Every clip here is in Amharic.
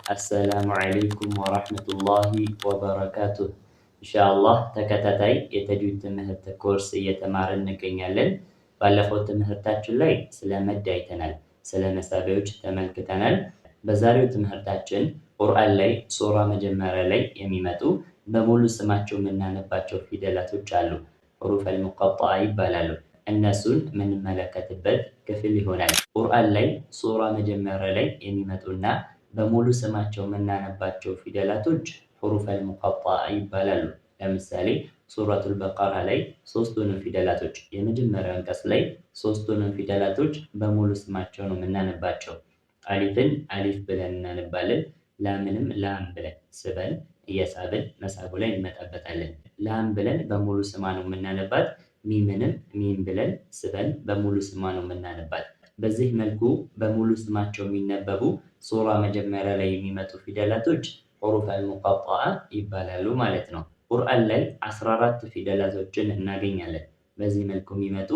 አሰላሙ ዓለይኩም ወራህመቱላሂ ወበረካቱህ። ኢንሻአላህ ተከታታይ የተጅዊድ ትምህርት ኮርስ እየተማርን እንገኛለን። ባለፈው ትምህርታችን ላይ ስለ መድ አይተናል፣ ስለ መሳቢያዎች ተመልክተናል። በዛሬው ትምህርታችን ቁርአን ላይ ሱራ መጀመሪያ ላይ የሚመጡ በሙሉ ስማቸው የምናነባቸው ፊደላቶች አሉ። ሑሩፈል ሙቀጠዓ ይባላሉ። እነሱን የምንመለከትበት ክፍል ይሆናል። ቁርአን ላይ ሱራ መጀመሪያ ላይ የሚመጡና በሙሉ ስማቸው የምናነባቸው ፊደላቶች ሑሩፈል ሙቀጠዓ ይባላሉ። ለምሳሌ ሱረቱል በቀራ ላይ ሶስቱንም ፊደላቶች የመጀመሪያው አንቀጽ ላይ ሶስቱንም ፊደላቶች በሙሉ ስማቸው ነው የምናነባቸው። አሊፍን አሊፍ ብለን እናነባለን። ላምንም ላም ብለን ስበን እየሳብን መሳቡ ላይ እንመጣበታለን። ላም ብለን በሙሉ ስማ ነው የምናነባት። ሚምንም ሚም ብለን ስበን በሙሉ ስማ ነው የምናነባት። በዚህ መልኩ በሙሉ ስማቸው የሚነበቡ ሱራ መጀመሪያ ላይ የሚመጡ ፊደላቶች ሑሩፈል ሙቀጠዓ ይባላሉ ማለት ነው። ቁርአን ላይ 14 ፊደላቶችን እናገኛለን። በዚህ መልኩ የሚመጡ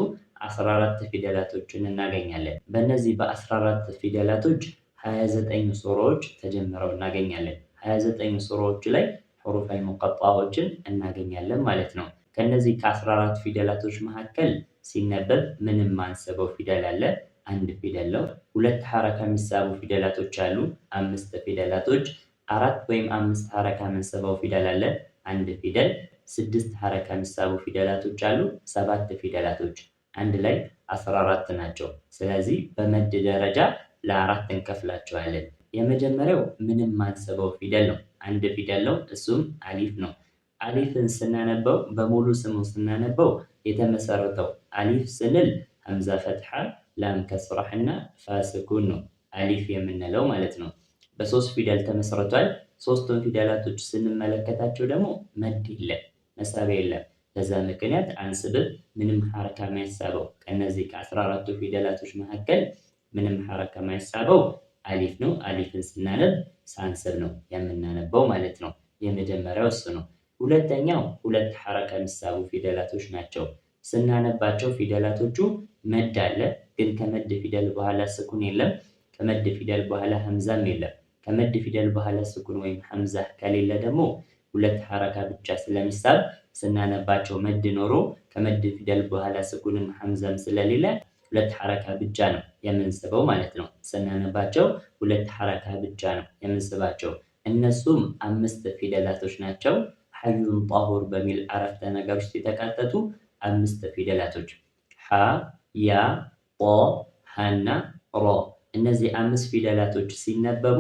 14 ፊደላቶችን እናገኛለን። በእነዚህ በ14 ፊደላቶች 29 ሱራዎች ተጀምረው እናገኛለን። 29 ሱራዎች ላይ ሑሩፈል ሙቀጠዓዎችን እናገኛለን ማለት ነው። ከነዚህ ከ14 ፊደላቶች መካከል ሲነበብ ምንም ማንሰበው ፊደል አለ፣ አንድ ፊደል ነው። ሁለት ሐረካ የሚሳቡ ፊደላቶች አሉ፣ 5 ፊደላቶች። 4 ወይም 5 ሐረካ የምንስበው ፊደል አለ፣ አንድ ፊደል። 6 ሐረካ የሚሳቡ ፊደላቶች አሉ፣ 7 ፊደላቶች። አንድ ላይ 14 ናቸው። ስለዚህ በመድ ደረጃ ለአራት እንከፍላቸዋለን። የመጀመሪያው ምንም ማንስበው ፊደል ነው፣ አንድ ፊደል ነው፣ እሱም አሊፍ ነው። አሊፍን ስናነበው በሙሉ ስሙ ስናነበው የተመሰረተው አሊፍ ስንል ሐምዛ ፈትሐ ላም ከስራህ እና ፋስኩን ነው አሊፍ የምንለው ማለት ነው። በሶስት ፊደል ተመስርቷል። ሶስቱን ፊደላቶች ስንመለከታቸው ደግሞ መድ የለም፣ መሳቢያ የለም። በዛ ምክንያት አንስብም፣ ምንም ሐረካ የማይሳበው ከነዚህ ከ14ቱ ፊደላቶች መካከል ምንም ሐረካ የማይሳበው አሊፍ ነው። አሊፍን ስናነብ ሳንስብ ነው የምናነበው ማለት ነው። የመጀመሪያው እሱ ነው። ሁለተኛው ሁለት ሐረካ የሚሳቡ ፊደላቶች ናቸው። ስናነባቸው ፊደላቶቹ መድ አለ፣ ግን ከመድ ፊደል በኋላ ስኩን የለም። ከመድ ፊደል በኋላ ሐምዛም የለም። ከመድ ፊደል በኋላ ስኩን ወይም ሐምዛ ከሌለ ደግሞ ሁለት ሐረካ ብቻ ስለሚሳብ ስናነባቸው መድ ኖሮ ከመድ ፊደል በኋላ ስኩንም ሐምዛም ስለሌለ ሁለት ሐረካ ብቻ ነው የምንስበው ማለት ነው። ስናነባቸው ሁለት ሐረካ ብቻ ነው የምንስባቸው። እነሱም 5 ፊደላቶች ናቸው። ሐዩን ጣሁር በሚል አረፍተ ነገር ውስጥ የተካተቱ 5 ፊደላቶች ሐ፣ ያ፣ ጦ፣ ሐና ሮ። እነዚህ 5 ፊደላቶች ሲነበቡ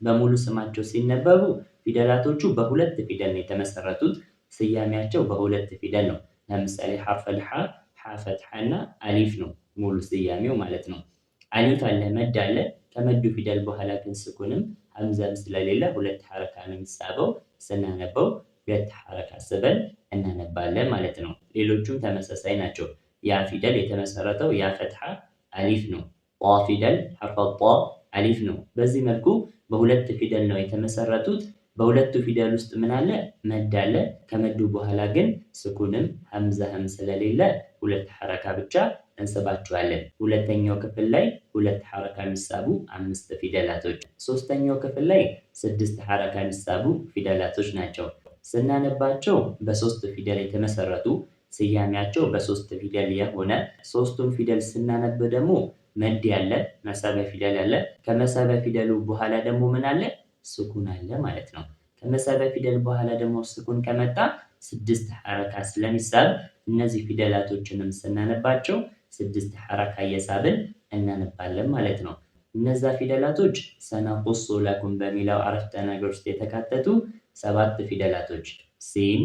በሙሉ ስማቸው ሲነበቡ ፊደላቶቹ በሁለት ፊደል ነው የተመሰረቱት። ስያሜያቸው በሁለት ፊደል ነው። ለምሳሌ ሐርፈል ሐ፣ ሐ ፈትሐና አሊፍ ነው ሙሉ ስያሜው ማለት ነው። አሊፍ አለ፣ መድ አለ። ከመዱ ፊደል በኋላ ግን ስኩንም ሐምዛም ስለሌለ ሁለት ሐረካ ነው የሚሳበው። ስናነበው ሁለት ሐረካ ስበን እናነባለን ማለት ነው። ሌሎቹም ተመሳሳይ ናቸው። ያ ፊደል የተመሰረተው ያ ፈትሐ አሊፍ ነው። ጧ ፊደል ሐርፈ ጧ አሊፍ ነው። በዚህ መልኩ በሁለት ፊደል ነው የተመሰረቱት። በሁለቱ ፊደል ውስጥ ምን አለ? መድ አለ። ከመዱ በኋላ ግን ስኩንም ሐምዛህም ስለሌለ ሁለት ሐረካ ብቻ እንስባቸዋለን። ሁለተኛው ክፍል ላይ ሁለት ሐረካ የሚሳቡ 5 ፊደላቶች፣ ሶስተኛው ክፍል ላይ 6 ሐረካ የሚሳቡ ፊደላቶች ናቸው። ስናነባቸው በ3 ፊደል የተመሰረቱ ስያሜያቸው በ3 ፊደል የሆነ ሶስቱም ፊደል ስናነብ ደግሞ መድ ያለ መሳቢያ ፊደል አለ። ከመሳቢያ ፊደሉ በኋላ ደግሞ ምን አለ? ስኩን አለ ማለት ነው። ከመሳቢያ ፊደል በኋላ ደግሞ ስኩን ከመጣ 6 ሐረካ ስለሚሳብ እነዚህ ፊደላቶችንም ስናነባቸው 6 ሐረካ እየሳብን እናነባለን ማለት ነው። እነዛ ፊደላቶች ሰነቁሱ ለኩም በሚለው አረፍተ ነገር ውስጥ የተካተቱ 7 ፊደላቶች ሲን፣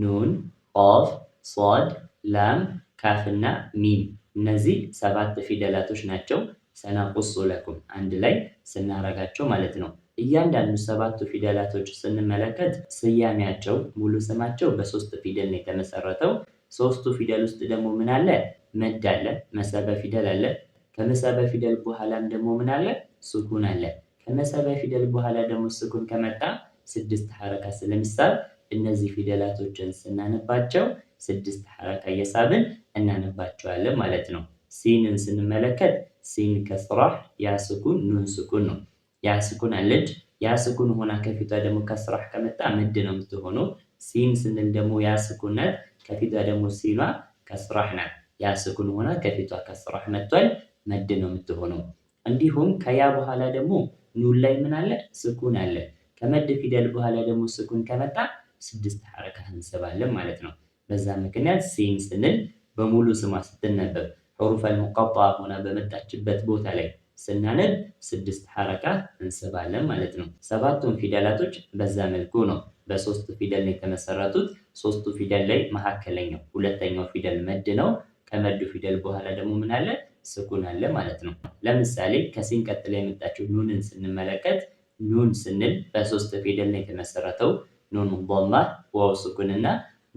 ኑን፣ ቃፍ፣ ሷድ፣ ላም፣ ካፍና ሚም። እነዚህ 7 ፊደላቶች ናቸው። ሰነቁሱ ለኩም አንድ ላይ ስናረጋቸው ማለት ነው። እያንዳንዱ 7ቱ ፊደላቶች ስንመለከት ስያሜያቸው ሙሉ ስማቸው በ3 ፊደል ነው የተመሰረተው። 3ቱ ፊደል ውስጥ ደግሞ ምን አለ? መድ አለ፣ መሳቢያ ፊደል አለ። ከመሳቢያ ፊደል በኋላም ደግሞ ምን አለ? ስኩን አለ። ከመሳቢያ ፊደል በኋላ ደግሞ ስኩን ከመጣ 6 ሐረካ ስለሚሳብ እነዚህ ፊደላቶችን ስናነባቸው 6 ሐረካ እየሳብን እናነባቸዋለን ማለት ነው። ሲንን ስንመለከት ሲን ከስራህ ያ ስኩን ኑን ስኩን ነው። ያ ስኩን አለች። ያ ስኩን ሆና ከፊቷ ደግሞ ከስራህ ከመጣ መድ ነው የምትሆነው። ሲን ስንል ደግሞ ያ ስኩን ናት፣ ከፊቷ ደግሞ ሲኗ ከስራህ ናት። ያ ስኩን ሆና ከፊቷ ከስራህ መጥቷል፣ መድ ነው የምትሆነው። እንዲሁም ከያ በኋላ ደግሞ ኑን ላይ ምን አለ? ስኩን አለ። ከመድ ፊደል በኋላ ደግሞ ስኩን ከመጣ 6 ሐረካ እንስባለን ማለት ነው። በዛ ምክንያት ሲን ስንል በሙሉ ስሟ ስትነበብ ሑሩፈል ሙቀጣ ሆና በመጣችበት ቦታ ላይ ስናነብ 6 ሐረካ እንስባለን ማለት ነው። ሰባቱም ፊደላቶች በዛ መልኩ ነው። በሶስት ፊደል ነው የተመሰረቱት። ሶስቱ ፊደል ላይ መካከለኛው ሁለተኛው ፊደል መድ ነው። ከመዱ ፊደል በኋላ ደግሞ ምን አለ? ስኩን አለ ማለት ነው። ለምሳሌ ከሲን ቀጥላ የመጣችው ኑንን ስንመለከት ኑን ስንል በሶስት ፊደል ነው የተመሰረተው። ኑን ዶማ፣ ዋው ስኩን እና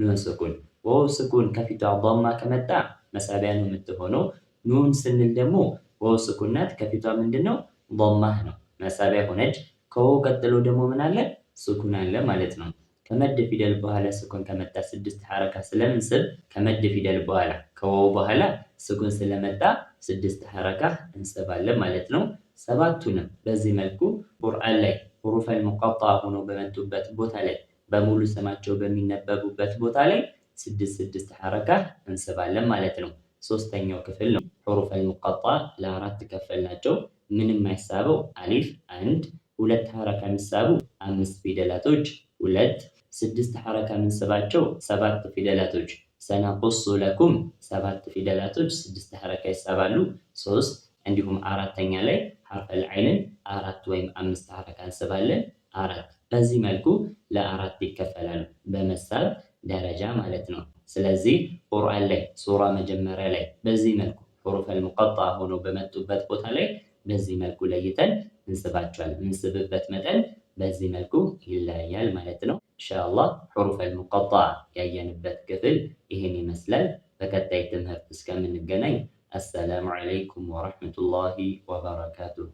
ኑን ስኩን። ዋው ስኩን ከፊቷ ዶማ ከመጣ መሳቢያ ነው የምትሆነው። ኑን ስንል ደግሞ ዋው ስኩን ናት፣ ከፊቷ ምንድነው? ዶማህ ነው፣ መሳቢያ ሆነች። ከዋው ቀጥሎ ደግሞ ምን አለ? ስኩን አለ ማለት ነው። ከመድ ፊደል በኋላ ስኩን ከመጣ 6 ሐረካ ስለምንስብ ከመድ ፊደል በኋላ ከዋው በኋላ ስኩን ስለመጣ 6 ሐረካ እንስባለን ማለት ነው። ሰባቱንም በዚህ መልኩ ቁርአን ላይ ሑሩፈል ሙቀጣ ሆኖ በመጡበት ቦታ ላይ በሙሉ ስማቸው በሚነበቡበት ቦታ ላይ 6 ሐረካ እንስባለን ማለት ነው። ሶስተኛው ክፍል ነው። ሑሩፈል ሙቀጣ ለአራት ከፈልናቸው። ምንም የማይሳበው አሊፍ 1፣ 2 ሐረካ የሚሳቡ 5 ፊደላቶች 2፣ 6 ሐረካ የምንስባቸው 7 ፊደላቶች ሰነቁሱ ለኩም 7 ፊደላቶች 6 ሐረካ ይሳባሉ 3። እንዲሁም አራተኛ ላይ ሐርፈል ዐይንን 4 ወይም 5 ሐረካ እንስባለን 4። በዚህ መልኩ ለአራት ይከፈላሉ በመሳብ ደረጃ ማለት ነው። ስለዚህ ቁርአን ላይ ሱራ መጀመሪያ ላይ በዚህ መልኩ ሑሩፈል ሙቀጣ ሆኖ በመጡበት ቦታ ላይ በዚህ መልኩ ለይተን እንስባቸዋለን። እንስብበት መጠን በዚህ መልኩ ይለያያል ማለት ነው። ኢንሻአላህ ሑሩፈል ሙቀጣ ያየንበት ክፍል ይህን ይመስላል። በቀጣይ ትምህርት እስከምንገናኝ አሰላሙ ዐለይኩም ወረሕመቱላሂ ወበረካቱሁ።